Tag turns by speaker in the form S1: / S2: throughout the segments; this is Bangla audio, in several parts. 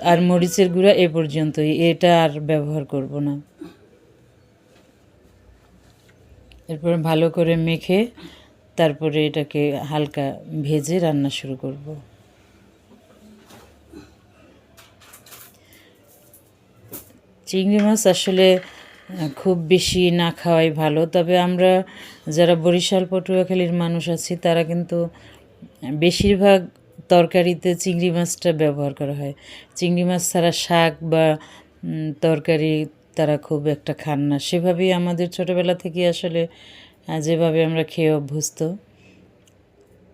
S1: আর মরিচের গুঁড়া এ পর্যন্তই, এটা আর ব্যবহার করব না। এরপর ভালো করে মেখে তারপরে এটাকে হালকা ভেজে রান্না শুরু করব। চিংড়ি মাছ আসলে খুব বেশি না খাওয়াই ভালো, তবে আমরা যারা বরিশাল পটুয়াখালীর মানুষ আছি তারা কিন্তু বেশিরভাগ তরকারিতে চিংড়ি মাছটা ব্যবহার করা হয়। চিংড়ি মাছ ছাড়া শাক বা তরকারি তারা খুব একটা খান না। সেভাবেই আমাদের ছোটোবেলা থেকে আসলে যেভাবে আমরা খেয়ে অভ্যস্ত।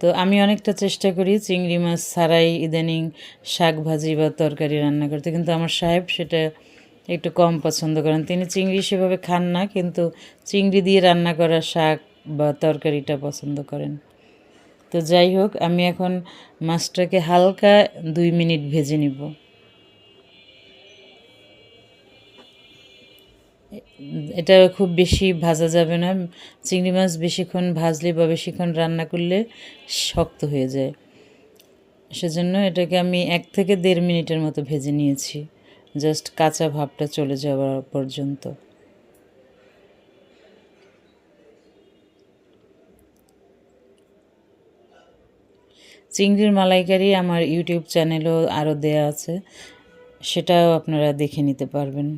S1: তো আমি অনেকটা চেষ্টা করি চিংড়ি মাছ ছাড়াই ইদানিং শাক ভাজি বা তরকারি রান্না করতে, কিন্তু আমার সাহেব সেটা একটু কম পছন্দ করেন। তিনি চিংড়ি সেভাবে খান না, কিন্তু চিংড়ি দিয়ে রান্না করা শাক বা তরকারিটা পছন্দ করেন। তো যাই হোক, আমি এখন মাছটাকে হালকা 2 মিনিট ভেজে নিব। এটা খুব বেশি ভাজা যাবে না। চিংড়ি মাছ বেশিক্ষণ ভাজলে বা বেশিক্ষণ রান্না করলে শক্ত হয়ে যায়। সেজন্য এটাকে আমি 1 থেকে 1.5 মিনিটের মতো ভেজে নিয়েছি, জাস্ট কাঁচা ভাবটা চলে যাওয়া পর্যন্ত। চিংড়ির মালাইকারি আমার ইউটিউব চ্যানেলেও আরও দেয়া আছে, সেটাও আপনারা দেখে নিতে পারবেন।